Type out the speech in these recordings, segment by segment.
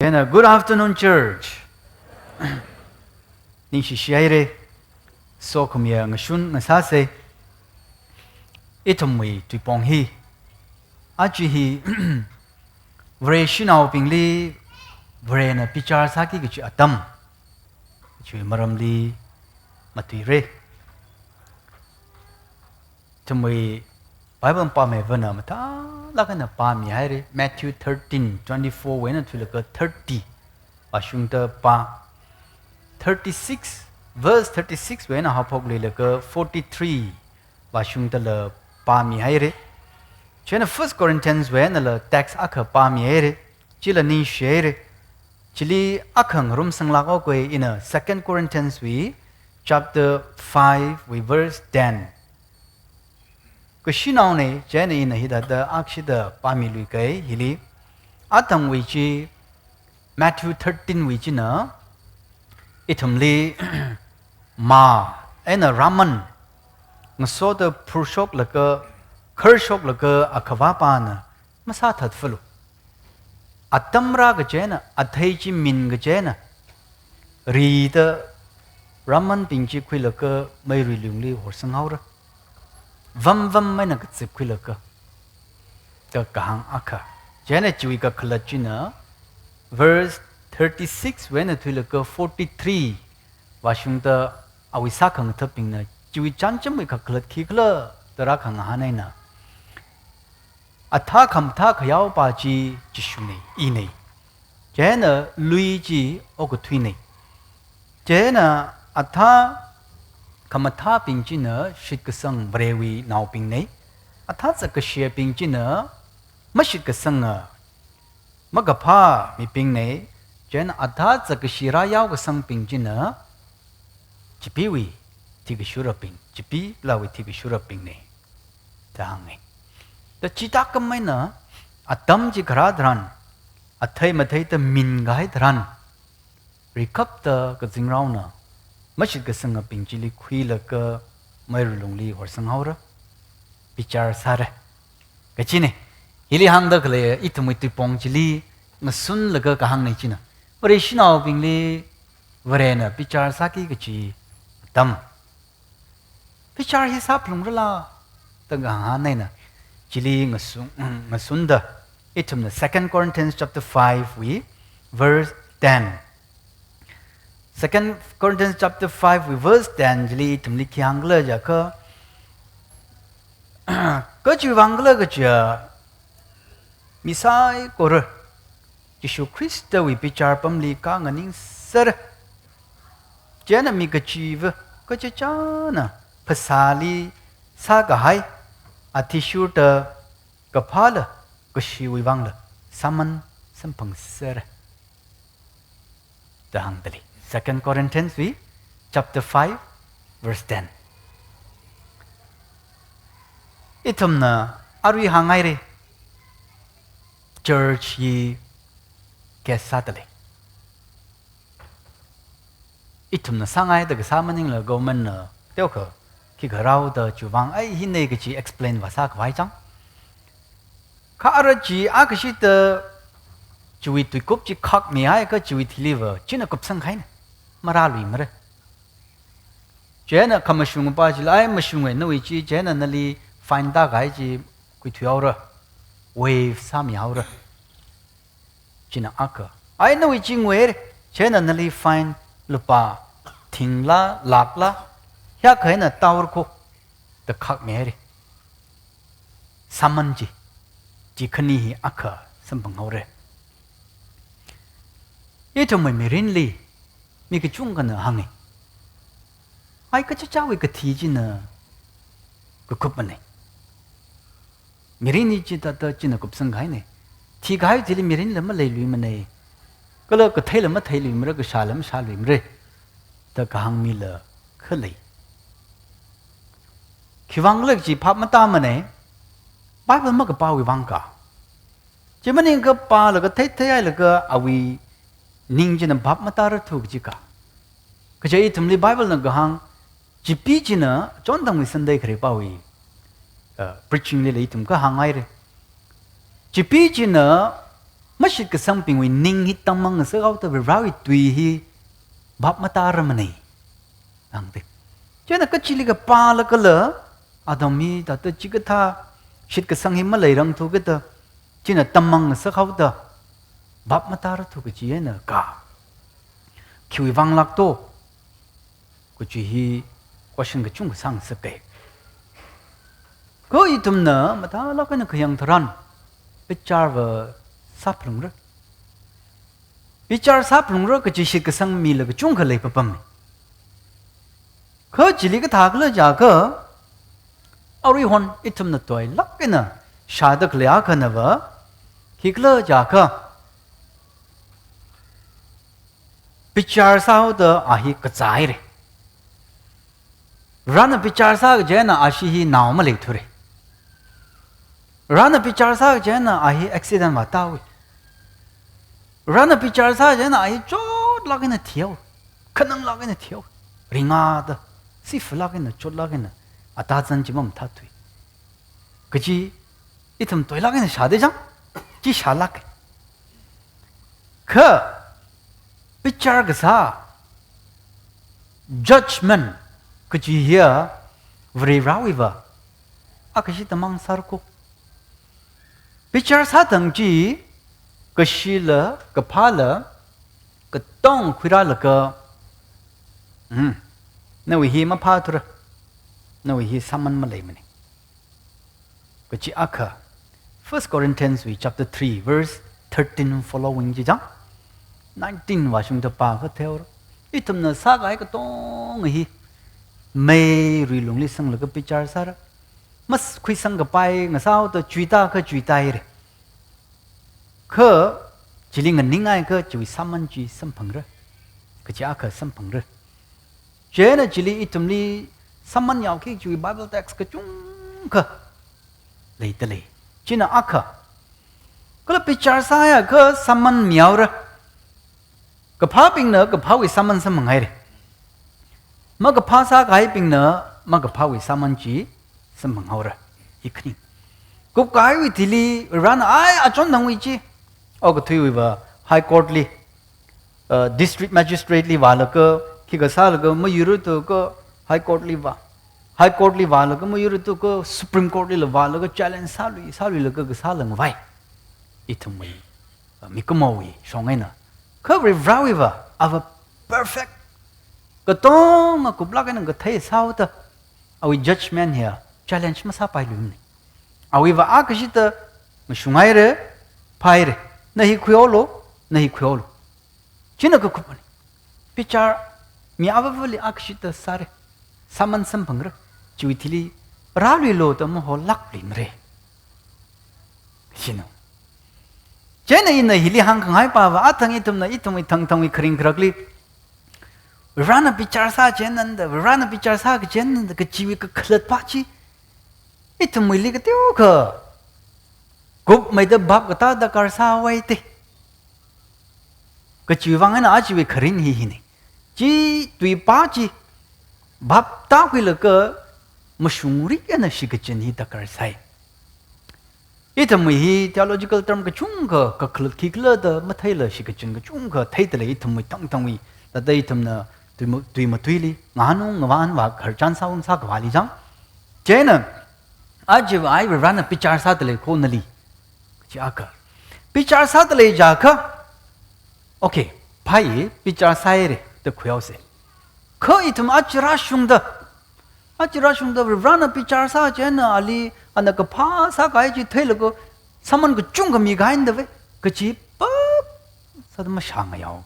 Jana, good afternoon, church. Ning shi shiaire, so kumya ngashun ngasase. Itomwi tuipong hi. Aji hi, Vareshinaobingli, Varena, Bichar, Saki, Kachi, Atam. Chui maramli matire. Tumwi Bible pa me vana mata lakana pa mi haire Matthew 13:24 wena tulaka 30 ashungta pa 36 verse 36 wena hapok lelaka 43 ashungta la pa mi haire chena 1 Corinthians wena la text akha pa mi haire chila ni share chili akhang rum sanglak ko in 2 Corinthians we chapter 5 we verse 10 Kushinau ne jene in hidada akshida pamilui kai hili Atam wichi Matthew 13 wichi na itumli ma ena raman ngasoda purshok laka kershok laka akavapa na masa thatfulu Atamra ga jena athaichi min ga jena rida raman pingchi khilaka mairi lungli horsanghaura Vam mai na katsip khilaka ka kahang akha jena chui ka khalachina verse 36 when athilaka 43 washungta awisa khang thaping na chui chancham ka khalat khikla tara khang hanai na atha khamtha khayau pa chi chishune inei jena luiji okuthui jena atha Kamatha pingchina shitkasang brewi now ping nei. Athatsa kashia pingchina mashitkasanga magapa mi ping nei. Jen athatsa kashira yaw kasang pingchina chipiwi tigashura ping. Chipi lawi tigashura ping nei. Tahang nei. The chitakamay na atam jikaradran athay mathay ta mingay dran. Recap ta kazingraw na. Mashid ka sanga pingchili khuila ka mayrulungli horsanghaura Bichar sara kachine hili hangda kale itumiti pongchili ngasun laga kahang nei china Vareshinaobingli Varena Bichar Saki kachi Atam Bichar hisap lungrala tanga hanai na chili ngasunda itumna 2 Corinthians chapter 5 we verse 10 2 Corinthians chapter 5 verse 10 jili tumli kyangla ja ka chu wangla ga cha misai kor Yeshu Christ wi Bichar pamli ka nganing sar jena mi ga chiv ka cha chana phasali sa ga hai athishurta ka phala ka shi wi wangla saman sampang sar dang dali 2 Corinthians we chapter 5 verse 10 Itumna arwi hangai re church yi kesatale Itumna sangai da samaning la government na teuka ki garau da chuwang ai hinne ge chi explain wasa kwai chang ka araji akashi da chui tui kup chi khak mi ai ka chui thiliver china kup sang khai na mara lui mare jena kamashung pa ji lai mashung we no chi jena nali find da gai ji kui thuaura wave sam yaura china aka ai no chi ngwe jena nali find lupa thingla lakla ya khai na taur ko the khak me re saman ji khani hi aka sampang haure Ito may merin li, may kachung ka na hangi. Ay kachachawi ka tiji na kukup manay. Merin ni chita ta china kupsang ghay na. Ti ghay tili merin lama lay lui manay. Kala ka thay lama thay lui mara ka sha lama sha lui mara. Ta kahang mi la khalay. Kiwang lag ji pap mata manay. Bible ma ka pawi wang ka. Chimaning ka pa la ka thay ay la ka awi Ningjina bab matara thuk jika. Kajai tumli Bible na gahang jipi jina John Dang Sunday kare pawi preaching le itum ka hangai re. Jipi jina mất sự cái sang bình vì ninh hít tâm mang sự ao tới vì rau tùy hi bắp mà ta ra mà này ang thế cho nên cái chỉ là cái pa là cái lỡ Atam mi ta tới chỉ cái tha sự cái sang hi mà lấy răng thu cái ta chỉ là tâm mang sự ao tới bắp mà ta ra thu cái gì nữa cả khi vang lạc to cái chỉ hi qua sinh cái chung cái sang sự cái có ý tụm nữa mà ta lo cái nó cái yang thran Bichar và sắp rung rồi Bichar sắp rung rồi cái chỉ sự cái sang mi là cái chung cái lấy bấm có chỉ là cái thằng là giả cơ ori hon ít tụm nó tuổi lắc cái nè sao được lẽ cái nè vợ khi cái là giả cơ Bichar sao đó hi cái trái đấy Rana Bichar sao cái na hi nào mà lấy thôi Rana Bichar sao cái na hi accident mà tao Rana Bichar sao cái na hi chốt là cái này thiếu khả năng là cái này thiếu ringa đó si phá là cái này chốt là cái này ta chân chỉ mong thắt thôi cái gì ít thầm tuổi là cái này sao đấy chăng chỉ sao là cái khờ Bichar cái sao judgment cái gì here very rawiva cái gì tầm mang sar ko Bichar sao thằng gì cái gì là cái phá là cái tông khuya là cái nếu hi mà phá thôi nếu hi saman mà lấy mình cái gì aka First Corinthians chapter 3 verse 13 following gì chăng 19 và chúng ta pa cái theo đó ít thầm nó sao cái tông hi mê rồi lung li sang là cái Bichar sao đó mất khuy sang cái bài ngày sau tôi truy ta cái truy tai rồi khờ chỉ là ngân ngay cái chỉ saman chỉ sam phẳng rồi cái chỉ aka sam phẳng rồi chế này chỉ là ít tụm li saman nhau khi chỉ Bible text cái chung khờ lấy tới lấy chỉ là aka cái là Bichar sao ya cái saman nhau rồi cái phá bình nữa cái phá với saman sam phẳng rồi mà cái phá sao cái bình nữa mà cái phá với saman chỉ sam phẳng rồi ý khinh cục cái với thì li ran ai chọn thằng với chi cái thứ với high court li district magistrate li vào là cái khi cái sao là cái mới yuru tu cái high court li vào là cái mới yuru tu cái supreme court li vào là cái challenge sao li là cái sao là vậy ít thằng mình có màu gì xong ngay nè khơi về rau vào ava perfect cái to mà cục lắc cái này cái thấy sao ta our judgment here challenge mà sao phải luôn này our vào cái gì ta mà xuống ngay rồi phải rồi này khuya chỉ là cái cục này Bichar mi ava vali cái gì ta sare saman sam phẳng rồi chui thili rau li lo ta mà họ lắc lên rồi xin chế này hili hang khang hai pa và thằng itum thằng kring krakli Rana Bichar sa chenan da Rana Bichar sa cái chenan cái chiwi cái khlat pa chi itum li cái tiêu kha gup mai da bab cái ta da kar sa wai te cái chiwi wang na chiwi kring hi này chi tùy pa chi bab ta quy là cái mashuri cái na shi cái chen hi da kar sai itum hi theological term cái chung cái khlat ki khlat da ma thai la shi cái chen cái chung thai te le itum tang wi da dai itum na tùy li nganu ngwan và khởi chan sao sa cái vali chăng chế nè ai về ran Bichar sa tele khôn nali chỉ aka Bichar sa tele ja kha ok pai Bichar sa re de khuyao se kho itum achra shung da về ran Bichar sa chế nè ali anh cái pha sa cái chỉ thấy là cái saman cái chung cái mi cái anh đấy cái chỉ bắp sao mà sang cái nhau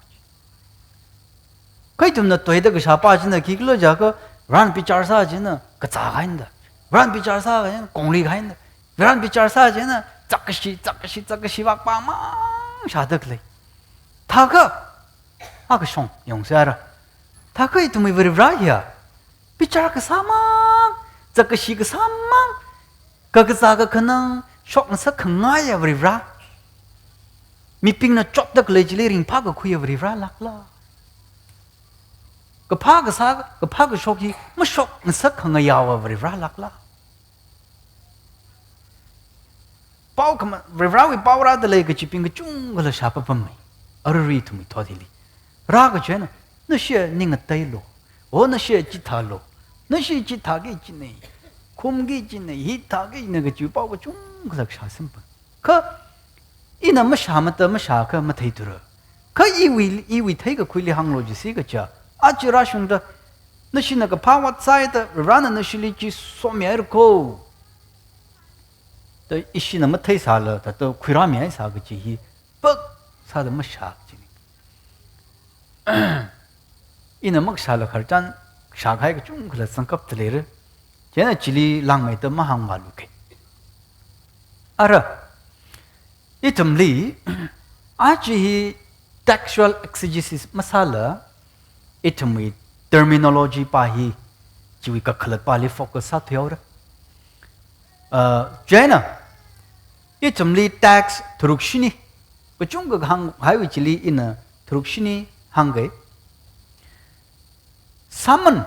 cái tụm nó tuổi đó cái sao ba chân là khi cái giờ cái ran Bichar sa chân là cái giá cái đó ran Bichar sa cái công lý cái đó ran Bichar sa chân là chắc cái gì bạc ba mà sao được lấy thà cái song dùng sao ra thà cái tụm mình vừa ra here Bichar cái sao mà chắc cái sao mà cái giá cái khả năng shock nó sẽ không ngay à vừa ra mi ping nó chốt được lấy chỉ lấy ring phá cái khuya vừa ra lạc la cái phá cái sao cái phá cái shock gì mà shock nó sẽ không ngay à vừa ra lạc la bao kama revrawi pawra de le gachi ping chung gala shapa pam mai arri tu mi thodili ra ga chena na she ning tai lo o na she chi tha lo na she chi tha ge chi nei khum ge chi nei hi tha ge ne ga chi bao ga chung gala sha sim pa ka ina ma sha ma ta ma sha ka ma thai tu ra ka i wi thai ga khuili hang lo ji si ga cha a chi ra shung da na she na ga pa wat sai da rana na she li chi so me er ko 또 이시는 뭐 태살了또 퀴라면 사그지 히 뻑 사도 뭐 샤지 이는 뭐 살了할잔 샤가이가 좀 그래 성급들레를 제가 질리 랑매도 마항 말루게 알아 이 덤리 아지 textual exegesis masala 이tum이 terminology 파히 지위가 클럽 빨리 포커스 하되어라 제나 이 점리 tax 드룩시니 그 중국 한 하위 질리 있는 드룩시니 한게 삼은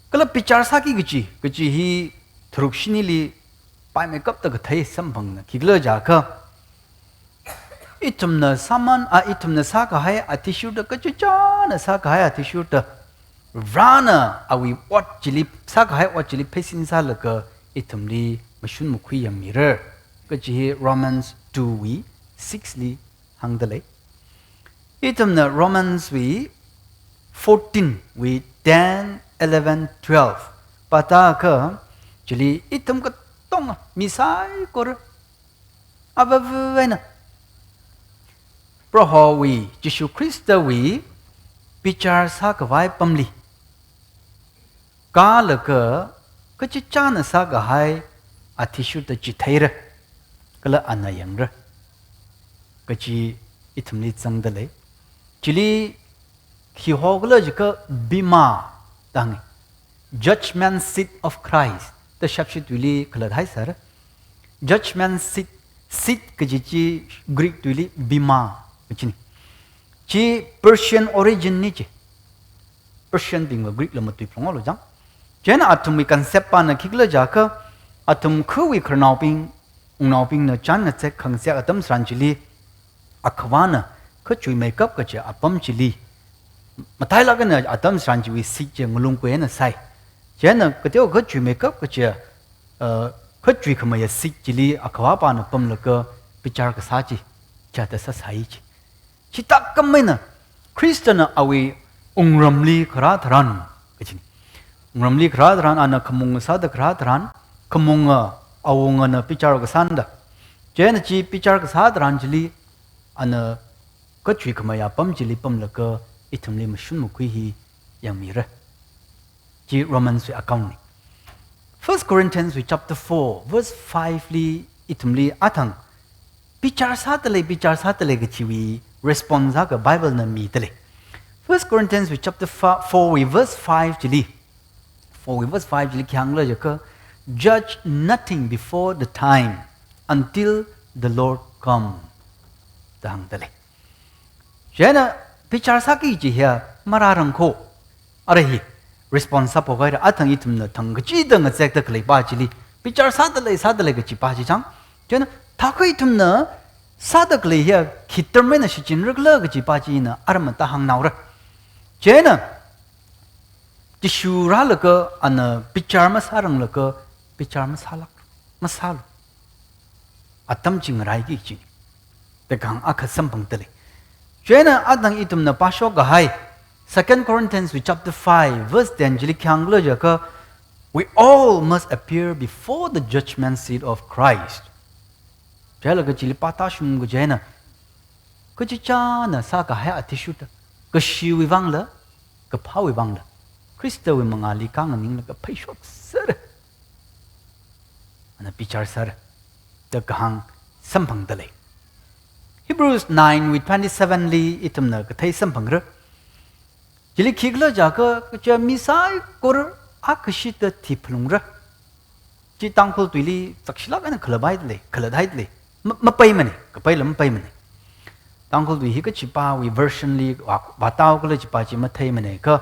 그걸 비ಚಾर 사기 그지 이 드룩시니리 빠이메 껍다 그 대에 삼방나 기글어 자가 이 점나 삼은 이 점나 사가 하에 아티슈드 그 쩌나 사가 하에 아티슈드 라나 아위 what 질리 사가 하에 what 질리 페신살라 그 이 점리 마슌 무퀴 양미르 그지 Romans 2위 6리 항들레 이점나 Romans 위 14위 10, 11, 12 바타가 줄리 이점 그 똥 미사일 거를 아바브에나 프로호위 지수 크리스토위 비차르 사가와이 펌리 가르가 그치 짜는 사가하이 아티슈드 지테이르 그라 안나양르 그치 이틈리 정들레 질리 기호글러 지그 비마 당이 judgment seat of Christ 더 샵시 둘리 클라다이사르 judgment seat 그지지 그릭 둘리 비마 그치니 지 Persian origin 니지 Persian 빙거 그릭 러머투이 프롱어로장 제나 아톰이 컨셉파나 기글러 자카 아톰 크위 크나오빙 ungnauping na chan na chek khangsia atam sran chili akhwana kho chui makeup ka che apam chili matai la na atam sran chi sik che ngulung kwe na sai jena katyo kho chui makeup ka che kho chui khama ya sik chili akhwa pa na pam la ka bichar ka sa chi cha ta sa sai chi chi tak kam mai na christian awi ungramli khara dharan kachini ungramli khara dharan ana khamung sa da khara dharan khamunga 아웅은 비차르가 산다. 제는 지 비차르가 사드란질리 아나 그 주이크마야 범질리 범르가 이틈리 무슨 무퀴히 양미르. 지 로만스 아카운트. 1 Corinthians chapter 4 verse 5리 이틈리 아탕 비차르 사들레 그 지위 response가 바이블나 미들레. 1 Corinthians chapter 4 verse 5 질리 4 verse 5 질리 향러 저거 Judge nothing before the time until the Lord come. 당달래. 제나 비차르 사기 지야 말하랑코 아래히 responsible 거이라 아탕 이tum나 당그지 등의 섹터 클레 바지리 비차르 사들레 그지 바지장 제나 타코 이tum나 사들레야 기터메나 시진르글러 그지 바지나 아르만 따항 나오라 제나 지슈라르거 아나 비차르마 사랑르거 비차르 마살로 아탐 징라이기 지 대강 아카 삼방들이 죄나 아당 이tum나 바쇼가 하이 2 Corinthians chapter 5 verse 10 질리캉글저가 we all must appear before the judgment seat of Christ 제라가 질리 파타슌 그 죄나 그 지짜나 사가 하야 아티슈다 그 시위방라 그 파위방라 크리스토의 망알리 강은닝라 그 페이쇼스르 na bichar sar the gang sampang dale Hebrews 9 with 27 li itumna ka thai sampang ra jili khigla jaga cha misai kor akshit ti phlung ra chi tangkhul tuili takshila kana khlabai le ma pai mane ka pai lam pai mane tangkhul tui hi ka chipa we version li wa taw kala chipa chi ma thai mane ka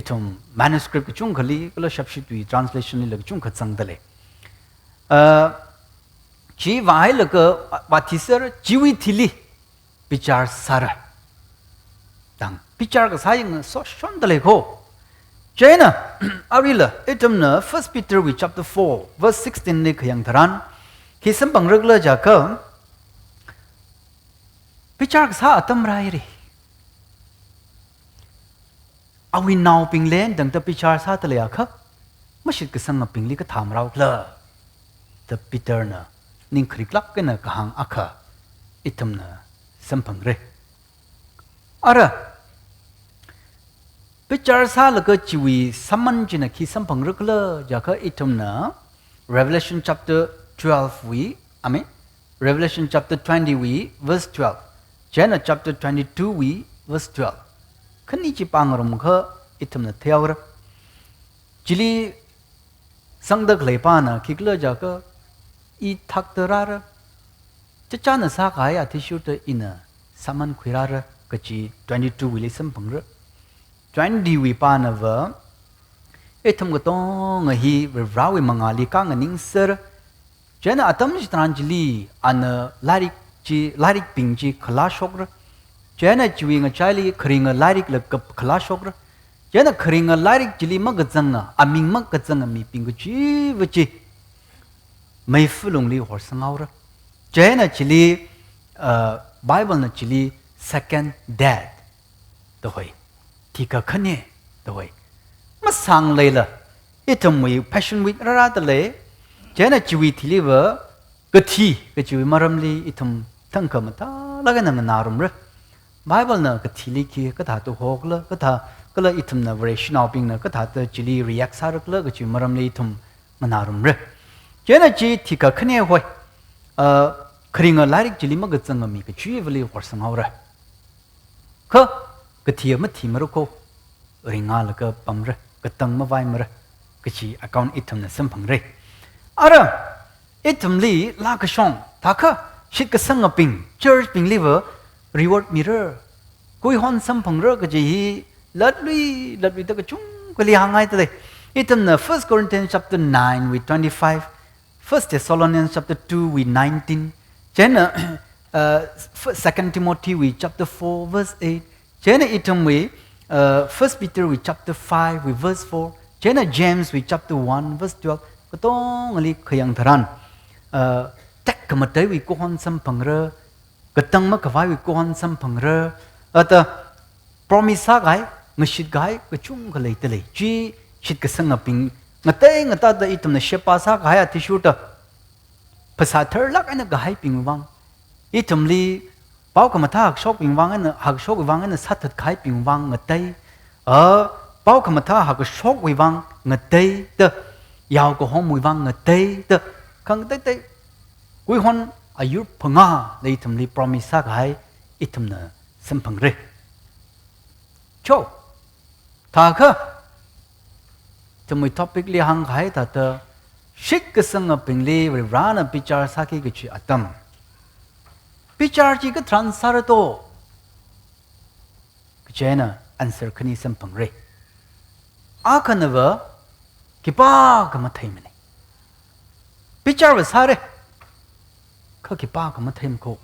itum manuscript chung khali kala shapshi tui translation li lag chung kha chang dale chỉ vài là cái bà thị sơ chỉ vì thị li Bichar sara đằng Bichar cái sai những số xôn tới khô cho nên arila item na First Peter with chapter 4 verse 16 này cái yang dharan khi xem bằng rất là chắc cơ Bichar cái sai Atam rai ri awi nào ping lên đằng ta Bichar sai tới là khắp mất sự cái sang ping li cái tham rau lơ the Peter na ning khrik lak cái na kahang akha item na xem bằng re ara Bichar sa là cái chữ saman chỉ là khi xem bằng rất là giờ cái item na Revelation chapter 12 we amen Revelation chapter 20 we verse 12 Genesis chapter 22 we verse 12 cái này chỉ bằng rồi cái item na theo rồi chỉ li sang được lấy pa na khi cái giờ cái i thắc tơ ra chắc chắn là sa cái thì shoot in saman khui ra cái chỉ 22 we xem bằng rồi 20 we pa na vợ etam ko to ngahi rawi mangali ka nganing sir jena atam ji tranjili an larik ping ji khala shokra jena chiwi nga chali khringa larik le kap khala shokra jena khringa larik jili mag zanga aming mag zanga mi ping ko chi vichi mai fulung li hor sangaura jena chili bible na chili second dad to hoi tika khane to hoi mà sang lấy là ít thầm mày passion week ra tới lấy thế này chui thì lấy vợ cái chui mà làm li ít thầm thằng cầm ta là cái nào nào rồi Bible nè cái thì lấy kia cái thà tôi học了cái thà cái là ít thầm nè Vareshinaobingli nè cái thà tôi chỉ li react sao được了cái chui mà làm li ít thầm mà nào rồi thế này chỉ thì cái khné hoài khi người lại chỉ li mà cái chân mình cái chui về li hoạt sang ao rồi cái thì mà cô ringa là cái bấm rồi cái tầng mà vai mà cái chỉ account item là xem bằng rồi, ara item li la cái song, thà cái shit cái sang ping church ping liver reward mirror, coi hon xem bằng rồi cái gì lật lui tới cái chung cái li hàng ngày tới item là First Corinthians chapter 9 with 25, First Thessalonians chapter 2 with 19, then Second Timothy with chapter 4 verse 8, then item we First Peter with chapter 5 with verse 4, Jenna James with chapter 1 verse 12. Cái to ngali khayang tharan. Chắc cái mặt đấy vì cô hon sam phẳng rơ, cái tăng mất cái vai vì cô hon sam phẳng rơ. Ta promise cái người shit cái chung cái lấy tới lấy. Chỉ shit cái sang ngaping người ta đã item na shepa sa cái thì shoot. Phasa thở lắc anh cái ping vang. Item li bao cái mặt thác shop bình vang anh shop bình vang anh sát thật khai bình vang ngật tây bao cái mặt thác shop bình vang ngật tây đó giàu của họ mùi vang ngật tây đó khang tây cuối hôn ayur phanga đây thầm li promise cái ít thầm nè xem phăng rê cho thà khơ thầm mùi topic li hang cái thà tờ shik cái sang bình li Varena Bichar Saki cái chuyện Atam Bichar chỉ cái transfer to cái chuyện này answer khani xem bằng rê à cái này vợ cái ba cái mà thấy mình Bichar về sao đấy cái ba cái mà thấy mình cô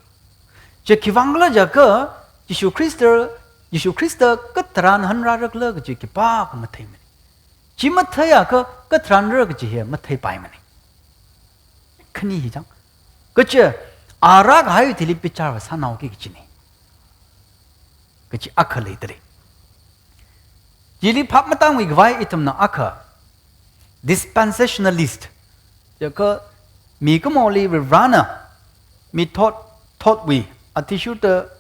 chỉ cái vang là giờ cơ Jesus Christ cái tràn hắn ra rất lớn cái ba cái mà thấy mình chỉ mà thấy à cái tràn ra cái gì mà thấy bài mình khani gì chẳng cái chuyện 아락 하유 딜리 비차와 사나오기 기지네. 그치 아카레이들이. 딜리 팝마땅 위그와이 이tum나 아카. dispensationalist. 저거 미그몰리 Varena 미 taught we 아티슈트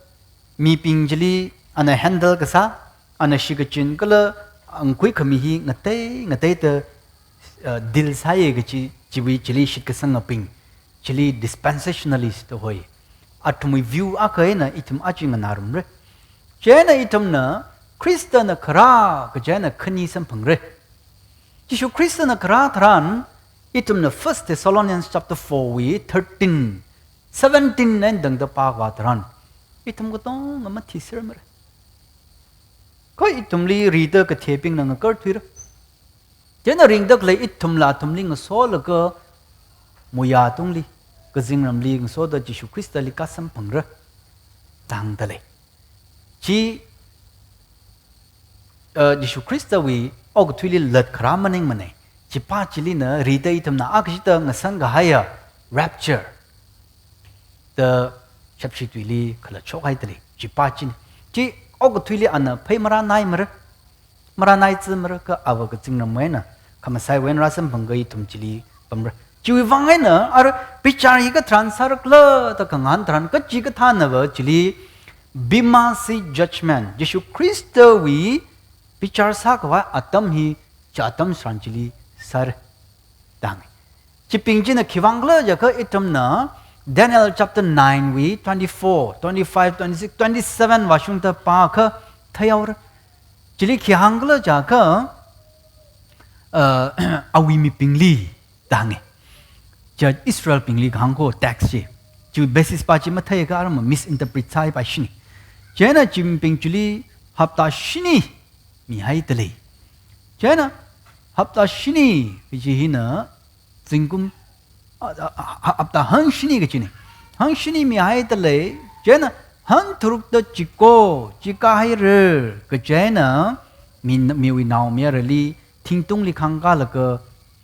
미빙질리 아나 핸들 그사 아나 시그진 걸어 안qu이 커미히 ngate 딜 사이에 그치 지위 질리 시그상어빙 Chili dispensationalist hoy atumi view akai na itum aching narum re jena itum na Christian na khara ka jena khani sam phangre Jesus Christian na khara thran itum na First Thessalonians chapter 4 we 13 17 nen dang da pa wa thran itum ko tong ngam thi ser mer ko itum li reader ka theping na ka thir jena ring dak le itum la tum ling so la ka muya tung li cái riêng làm liên số đó Giêsu Christ li cá sắm bằng rất tăng tới chỉ Giêsu Christ vì ông cái thuyết lật khám mình này chỉ ba chỉ li nữa rì tây thầm nào cái gì ngã sang cái hay rapture the chấp sĩ thuyết li khởi chốc hay tới chỉ ba chỉ ông cái thuyết li anh phải mà nai chứ mà cái avo cái chính làm mấy nè kama sai when ra sắm bằng cái thùng chỉ li bấm rồi chỉ vang ấy nữa ở Bichar hi cái transfer cơ ta càng ăn trans cái chỉ cái than nữa chỉ li bimasi judgment Giêsu Christ vì Bichar sa cái Atam hi cha Atam san chỉ li sar dang chỉ ping chỉ là khi vang cơ giờ cái item nữa Daniel chapter 9 we 24 25 26 27 và chúng ta pa cái thấy rồi chỉ li khi hang cơ giờ cái Awimipingli dang giờ Israel pingli gang ko tax chỉ basis pa chỉ mà thấy cái mà misinterpret sai pa shini giờ na chim ping chuli hafta shini mi hai tele giờ na hafta shini cái gì na jingkum hafta hang shini cái gì hang shini mi hai tele giờ na hang thuruk to chiko chika hai re cái giờ na mi wi naw mi really thing tung li khang ga la cái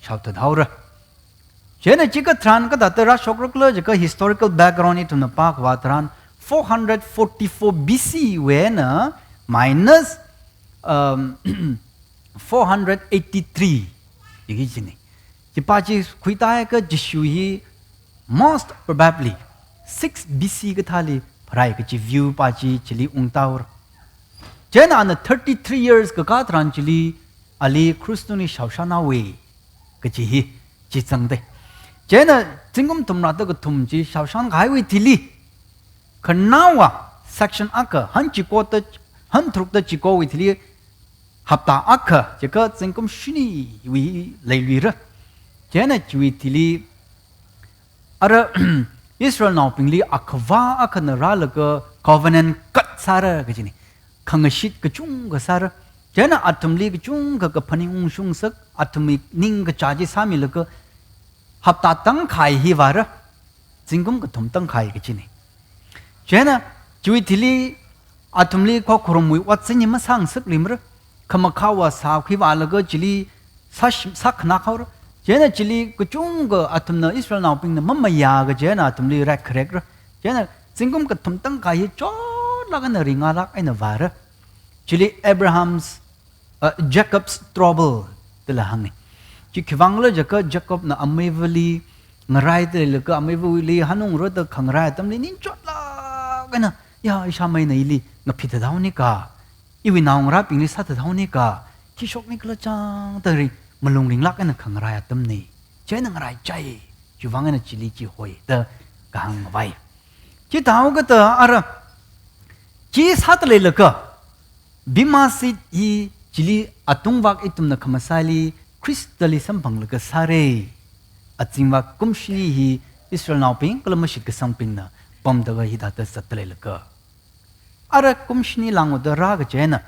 sao thật hao ra giờ này chỉ có tràn cái đặt ra sốc rực lơ chỉ có historical background itu napa qua tràn 444 BC về na minus 483 cái gì này chỉ ba chỉ khui tai cái Giêsu hi most probably 6 BC cái thali phải cái chỉ view ba chỉ li ung tao giờ này 33 years cái tràn li ali Christoni shawshana we cái chỉ hi chỉ chẳng đây giờ này chính cũng thùng nào đó cái thùng chỉ sao sáng cái vị thili, còn nào section ác hắn chỉ có tới hắn thuộc tới chỉ có vị thili hợp tác ác chỉ có chính cũng shini vị lấy lười rồi giờ này vị thili ở Israel nào bình li akva ác nó ra là cái covenant cắt xa ra cái gì này khang shit cái chung cái xa ra giờ này atom li cái chung cái phani ung sung sắc atomic ning cái charge sami là cái hợp tác tăng khai hi vào đó, chính cũng cái thùng tăng khai cái gì này, cho nên chui thì li, atom li có khổ mùi vật sinh mà sang sức lim đó, không khao và sao khi vào là cái chỉ li sắc na khao đó, cho nên chỉ li cái chung cái atom nó Israel nào bình nó mà ya cái cho nên atom li rắc rắc đó, cho nên chính cũng cái thùng tăng khai hi cho là cái nó ring alak ai nó vào đó, chỉ li Abraham's Jacob's trouble tức là hang này. chỉ khi vang lên cái Jacob na amevali ngarai te le ka amevali hanung ro ta khangrai tam ni chot la cái na ya isha mai nei li na phit thau ni ka iwi naung ra ping ni sa thau ni ka ki shok ni kla chang ta ri malung ring lak na khangrai tam ni che na ngarai chai chu vang na chi li chi hoi ta ka hang vai chi tao ka ta ara chi sat le le ka bimasi hi chili atung wak itum na khamasali Christalism bang laga sare Azyamah kumshini hi Israel now ping kalamashit ka sangping na pam daga hi data satle laga ara kumshini lango da raga jena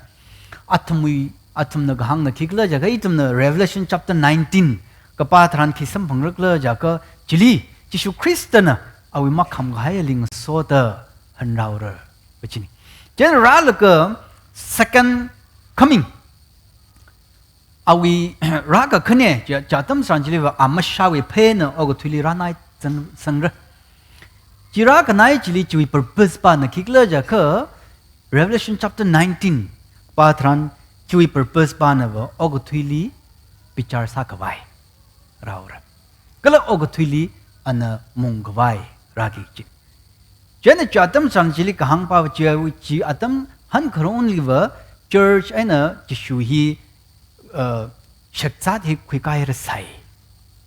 atum na gahang na kikla jaga itum na Revelation chapter 19 ka patran ki sam bang lakla jaga chili Giêsu Christ na awi makham ga ling so da han raura bachini jena ra laga second coming awi raga khne ja tam sanjili wa amashawi phe na og thuli ranai sangra jira kanai chili chui purpose pa na kikla ja kha Revelation chapter 19 patran chui purpose pa na wa og thuli Bichar sa kawai raura kala og thuli ana mung kawai ragi chi jena ja tam sanjili kahang pa chi atam han khron liwa church ana Giêsu hi shakzat hi khuikai ra sai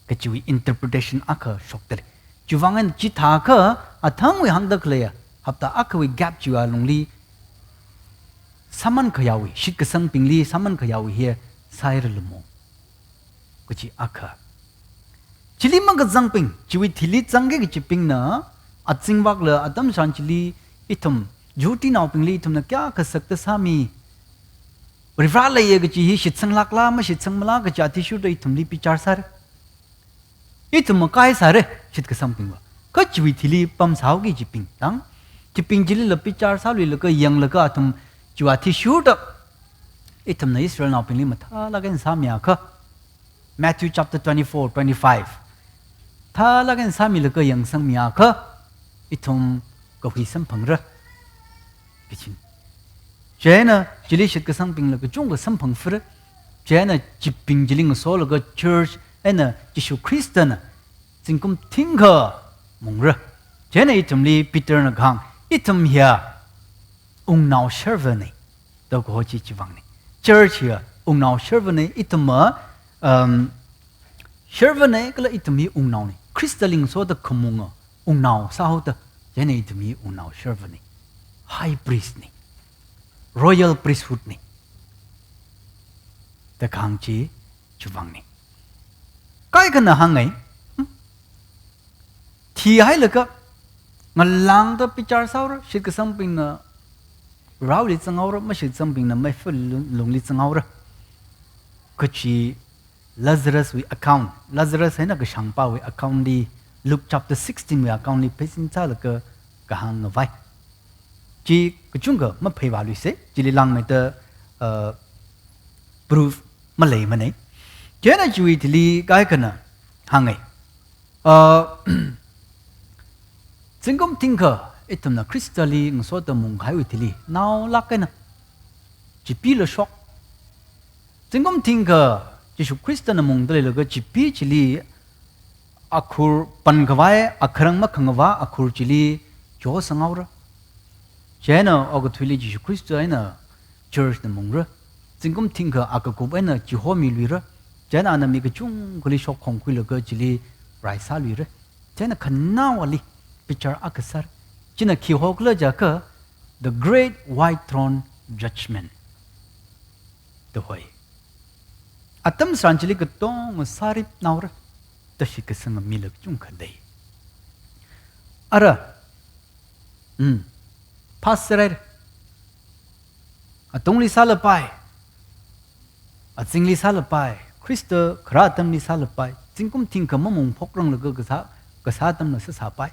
ka chui interpretation akha shokter chuwangan chi tha kha athang wi hangdak le hapta akha wi gap chu alungli saman khayawi shit ka sang pingli saman khayawi he sai ra lumo ka chi akha chili mang ka jang ping chui thili changge ki chiping na aching wak le atam san chili ithum juti naw pingli ithum na kya ka sakta sami Revd ye cái chi shit sang lak la ma shit sang mala cái chati shu dei thumli Bichar sar itum kai sare shit ka samping ba có chỉ thì li bấm sáu cái chỉ pin đắng chỉ pin chỉ là Bichar sáu li là cái yang là cái Atam chỉ thì shoot đó ít thầm này Israel nào pin li mà thà là cái sao mía cơ Matthew chapter 24, 25 thà là cái sao mía là cái yang sang mía cơ ít thầm có khi sắm phẳng rồi cái chuyện thế này chỉ là cái sang pin là cái chung cái sắm phẳng phật thế này chỉ pin chỉ là số là cái church này Jesus Christ này chính cũng thiên cơ mong rồi thế này ít thầm li Peter nó gang ít thầm here ông nào serve này đâu có chỉ vang này church here ông nào serve này ít thầm mà serve này cái là ít thầm hi ông nào này Christ linh số được không mong ông nào sao đó thế này ít thầm hi ông nào serve này high priest này royal priesthood này ta gang chỉ vang này cái này hàng này thì hay là cái ngân lang đó Bichar sao đó, sự cái sản品呢，绕里正好了，没事产品呢，没分笼里正好了。Kachi Lazarus we account，Lazarus 係那個上報we account li Luke chapter 16 we account li 配先差那個行個位，即個中個乜配話律師，即係浪咪的proof 乜嚟乜呢？即係注意啲哩解個呢行嘅，真咁聽佢。Item na crystally ng so da mong khai utili now lakai na jipi le shock jingom tingka jisu Christ na mong dale le jipi chili akhur pan gawai akhrang ma khangwa akhur chili jo sangaura jena og thuli jisu Christ na church na mong ra jingom tingka akakup na jihomi lui ra jena na mi ka chung kuli shock khong kui le chili raisa lui ra jena khanna wali Bichar akasar chính là khi họ cứ là cái the great white throne judgment đó vậy Atam sản chỉ là cái tông mà sarip nào đó đó là cái sang milik chung cái đấy ara passer Atom li salapai Ating li salapai Christo khra Atam li salapai chính cũng tin cái mong phúc rong là cái sa Atam là sa pai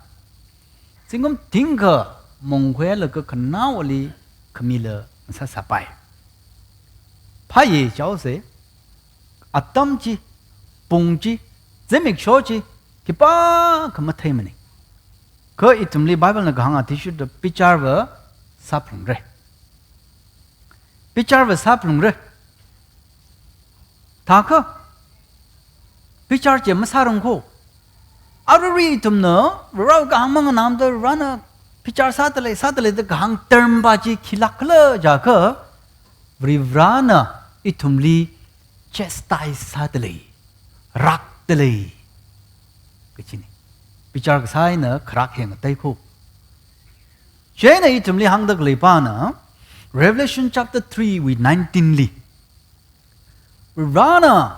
Singom tingka mongkwe le ke kenal oli kemila sa sapai. Pai chao se Atam chi pung chi zemik cho chi kipa kama thai mani. Ko itumli Bible na gahang atishu de Bichar va saplung re. Bichar va saplung re. Ta ko Bichar je masarong ko Aruri itum no, rau kahang mga nam do rana Bichar satale de kahang term baji khilakla jaka Vrana itum li chastise satale rak tale kachini Bichar ka sai na khrak heng tai ko Jena itum li hang dak lepa na Revelation chapter 3 with 19 li Vrana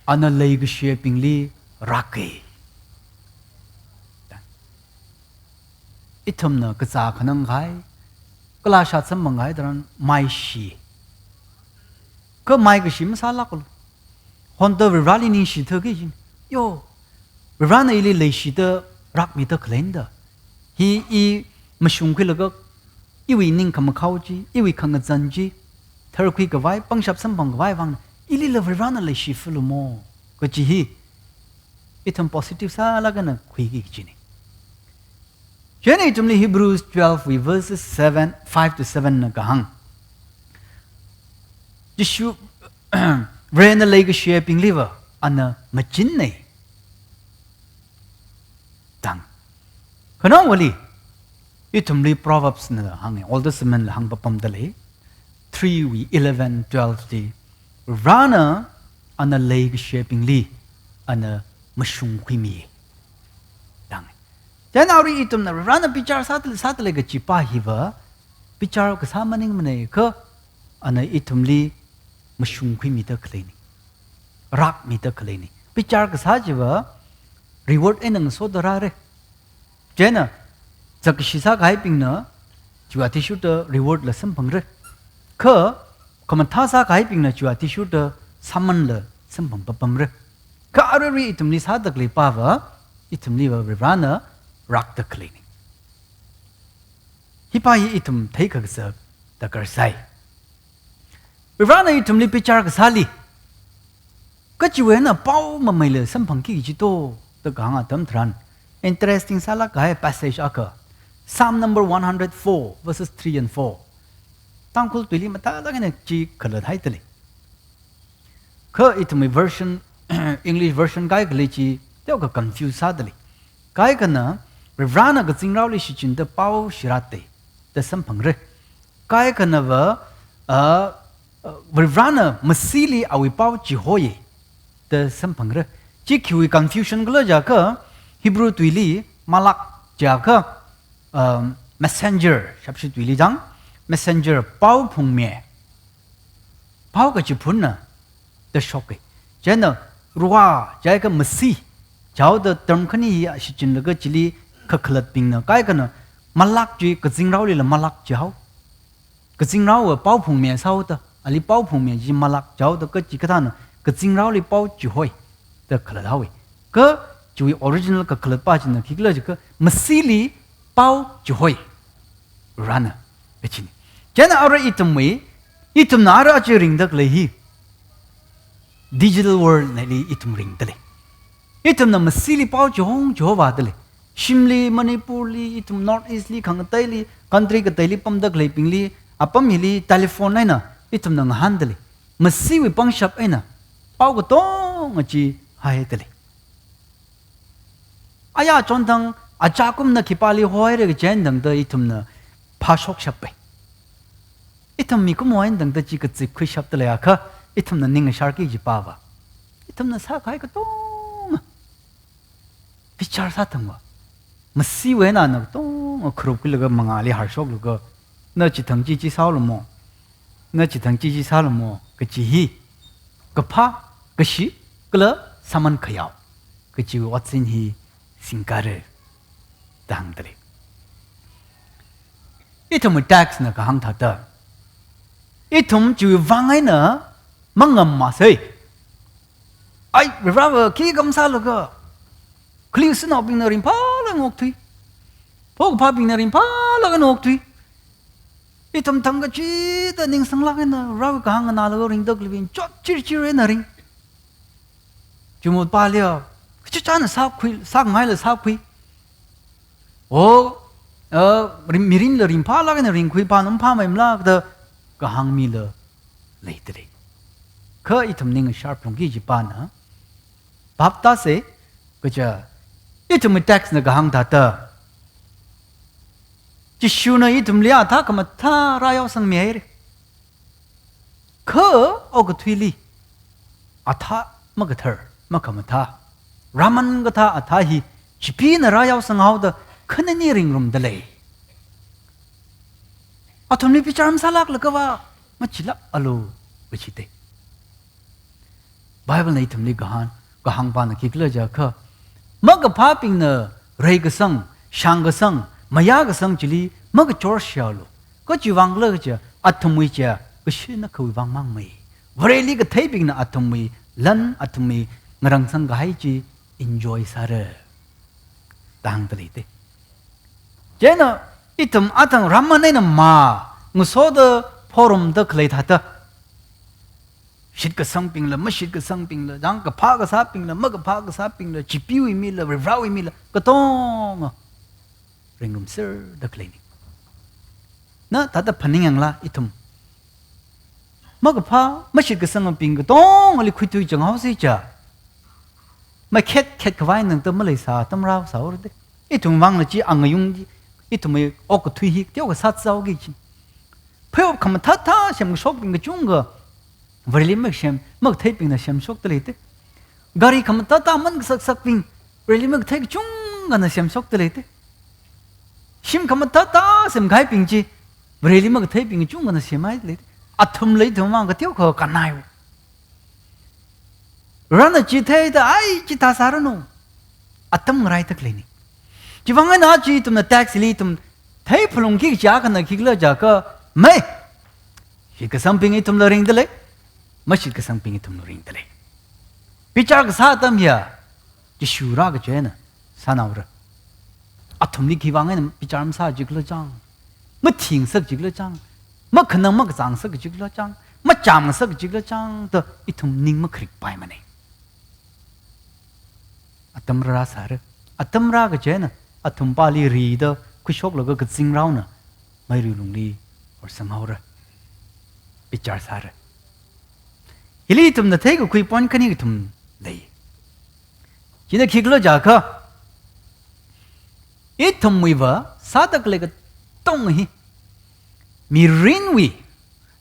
analay ga shaping li rakai Itum na kaza kanang gai, kala shat sam mangai daran mai shi. Ko mai ga shi masala ko. Honda virali ni shi the ge jin. Yo, virana ili le shi de rak mi de klenda. Hi I mashung ke laga iwi ning kam khau ji, iwi khang zan ji. Thar khui ga vai pang shap sam bang vai wang. Ili le virana le shi fulu mo. Ko ji hi. Itum positive sa laga na khui gi jini. Jena itumli Hebrews 12 verses 5 to 7 na kahang. Jishu Varena lega shaping liver ana machin nei. Tang. Kanang wali itumli Proverbs na hang all the semen la hang papam dali 3:11-12 di Varena ana lega shaping li ana mashung kwimi. Then auri itum na rana Bichar satale ga chipa hiva Bichar ka samaning mane ka ana itum li mashung khui mi ta kleni rak mi ta kleni Bichar ka sajiva reward enang so dara re jena zakshisa ga ping na chua ti shu ta reward la sam phang re ka kamantha sa ga ping na chua ti shu ta saman la sam phang papam re ka auri itum li sadak le pa va itum li va rana rock the cleaning. Hipai itum take a serve the Garsai. Varena itum li Bichar Sali. Kachiwena Pau Mamile, some punky jito, the gang Atam Tran. Interesting Salakai passage occur. Psalm number 104, verses 3 and 4. Tankul Tuli Matalagan G colored Haitali. Ka itum version, English version Guy Glitchy, they got confused sadly. Guy Gana, Varena got sing rowly shichin the Pau Shirate. The Sampangre. Kai Kanava Varena Masili Awipau Jihoye. The Sampangre. Jiki confusion glajaka, Hebrew Twili, Malak Jaka, messenger, Shapshi Twili Jang, messenger Pau Pungme. Pau Gachipuna, the shocky. Jenna Rua, Jaka Masi, Chow the Termkani, Shichin the Gachili, Kaklat Ping, Kaikana. Malak ji kazing rau li la malak jao kazing rau pau phung me sao ta ali pau phung me ji malak jao da ka ji ka tan kazing rau li pau ji hoi da khala hawi ka ji original ka khala pa ji na ki la ji ka masili pau ji hoi rana bechini jana ara itum na ara ji ring dak le hi digital world na li itum ring dale itum na masili pau ji hong jo wa dale Shimli, Manipurli, itum Northeastli, Kangatayli, country Katayli, Pamdak Lapingli, Apamili, telephone ina, itum nang handli. Masiwi pang shop ina, Paugotong achi haetali. Aya chontang, Achakum na Kipali hoire jendang the itum na Pashok shape. Itum mikumoin dang the chikatsi quishap the leaka, itum na ning sharki jipava. Itum na sakai katong. Bichar satangwa. Masi wena na tong krupki laga mangali harshok laga na chitang chi sao lo mo na chitang chi sao lo mo kachi hi kapha kashi kala saman khayao kachi watsin hi singkare dang dre itum tax na ka hang thata itum chu wangai na mangam ma sei ai rava ki gam sa laga Vareshinaobingli rin pala ng oktui. Pagpaping na rin pala ng oktui. Itam tangga chita ning sanglaki na raw kahanga nalago ring daglibin chot chir na ring. Jumot palya. Chichana sak ngay la sak kui. O mirin la rin pala na ring kui panong pamay mlak da kahang mi la later. Ka itam ning sharp long gi jipana. Bapta se kacha itum tax na gahang tata. Jishu na itum liya ta kamata rayaw sang miyere. Ka ogatwili. Ata magatar makamata. Raman gata atahi. Jipi na rayaw sang hawda kanani ring rum dalay. Atum ni picharam salak lagawa. Machila alo bachite. Bible na itum ni gahang pa na kikla jaka. Magapaping na Regasang, Shangasang, Mayagasang chili, Magachor Shalo. Got you wang lurja, Atumwicha, Gashinaku wang mang me. Very legal taping na Atumwi, Lan Atumi, Narangsang Gaiji, enjoy Sare. Dang the lady. Jena, itum Atang Ramanena ma, Musoda, Porum the Claytata. Shit something la, mashit something la, danka paga sapping la, mug paga sapping la, chipiwi mila, revrawi mila, katong. Ringum sir, the cleaning. Na tata paningang la itum. Mug pa, mashit something katong, ali kuitu jang house ja. My cat kawain ng tamalay sa tamraw sa orde. Itum wang na chi angayung, itum may okutui, tiyo sat sa ogichin. Peo kamatata, siyang shopping the chunga. Very limit sham, mug taping the sham shock the late. Gary come tata man sucking, really mug take chung and the sham shock the late. Shim come tata, some guy pingy, really mug taping chung and the shamite late. Atum late among a tilko canai. Run a chite, the eye chitas, I don't know. Atam right the clinic. Jivanga nachi to the tax elitum, tape along kick jack and the kickler jacka, may. She can something it to the ring the leg. Mashit ka sang pingitum no ring tale. Bichar ka sa atam ya. Jishura ka jena. Sanaura. Atam li ki wang en bichar sa jiglo jang. Ma ting sak jiglo jang. Ma khanang ma zang sak jiglo jang. Ma cham sak jiglo jang to itum ning ma khrik pai ma nei. Atam ra sar. Atam ra ga jena atam pa li ri da ku shok lo ga sing rao na. Mai ri lung li or somehow ra. Bichar sar. Hili itum na thai ko kui pon kani itum lei. Jina khiglo ja ka itum wiwa sadak le ga tong hi. Mirinwi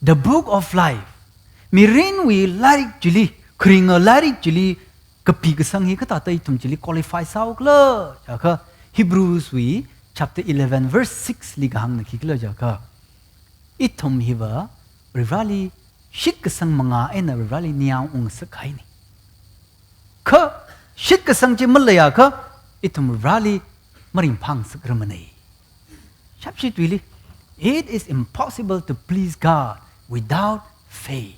the book of life. Mirinwi larik jili kringa larik jili kapi ka sang hi ka ta itum jili qualify sao klo ja ka Hebrews wi chapter 11 verse 6 li ga hang na khiglo ja ka itum hiwa rivali shit ka sang mga ena rivali niyaw ung sakai ni ka shit ka sang ji malaya ka itum rivali maring pang sakramane shapshi twili it is impossible to please God without faith.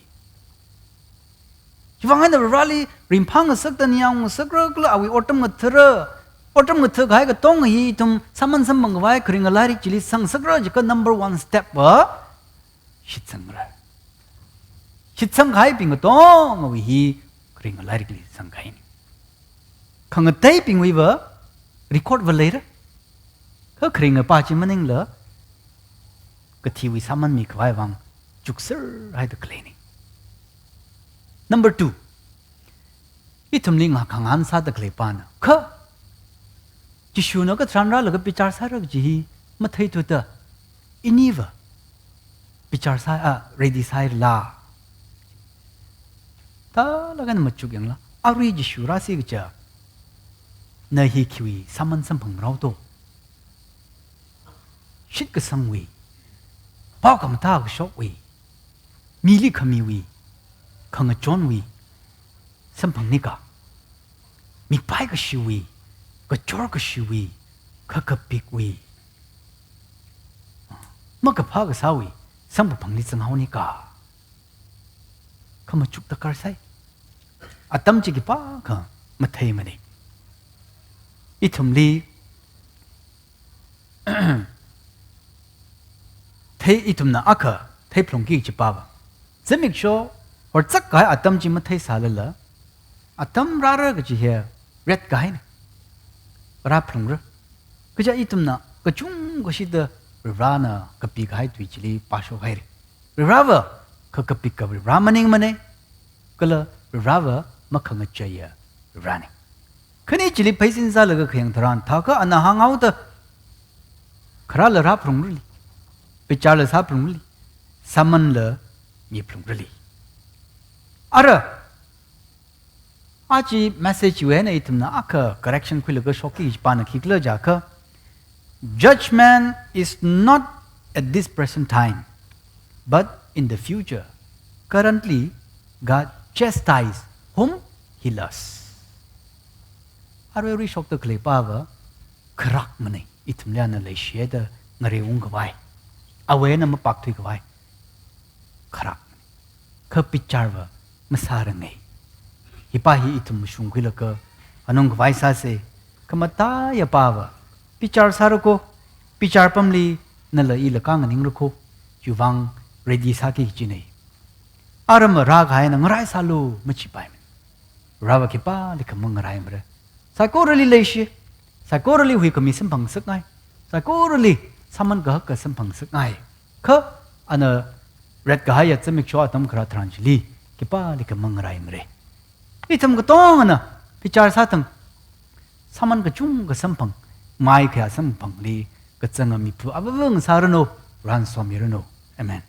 Jivang na rivali rimpang sak ta niyaw ung sakra kla awi otam ngthra gai ka tong hi itum saman samang wai kring alari chili sang sakra ji ka number 1 step ba shit sang ra shit sang gai ping tong awi hi kring alari chili sang gai ni khang tai ping wi ba record va later ka kring pa chi maning la ka thi wi saman mi khwai wang juksir hai the cleaning. Number 2 itum ling ha khangan sa the clay pan ka Jishu na ka tranra la ka bichar sa rak ji ma thai tu ta iniva bichar sa ready sai la ta la gan ma chuk yang la ari jishu ra si ga na hi khiwi saman sam phang rau to shit ka sang wi pa kam ta ga shok wi mi li khami wi khang chon wi sam phang ni ka mi pai ka shi wi ka chor ka shi wi ka pik wi ma ka pha ka sa wi sam phang ni chang hau ni ka khama chuk ta kar sai atam chi ki pa ka ma thai ma ni itum li thai itum na aka thai plong ki chi pa ba zemik sho or chak kai atam chi ma thai sa la atam ra ra ka chi he red kai ni ra plong ra ka ja itum na ka chung ka shi da rana ka pi kai tui chi li pa sho kai ri rava ka pi ka ramaning mane kala rava ma khang cha ya rani khani chi li phaisin za la ga khayang tharan tha ka ana hang out da khara la ra plong ri pichar la sa plong ri saman la mi plong ri ara aji message we na itum na aka correction khul ga shoki pa na khikla ja ka judgment is not at this present time but in the future currently God chastise whom he loves are ri shok ta kle pa wa khrak mane itum la na le she da ngare ung ga bai awe na ma pak thui ga bai khrak ka pichar wa masara ngai hipahi itum shungkhila ka anong vaisa se kamata ya pawa pichar sarako pichar pamli nala ila kang ning rukho juwang ready saki jinei aram rag hai na ngarai salu machi pai rawa ki pa likamang ngarai mre sakorali leishi sakorali hui kami sampang sakai sakorali saman ga ka sampang sakai kha ana red ga ya chamik chwa tam khra tranjli ki pa likamang ngarai mre itam ka tong na pichar sa tang saman ka chung ka sampang mai kya sampang li ka changa mi pu abang sarano ran so mi rano amen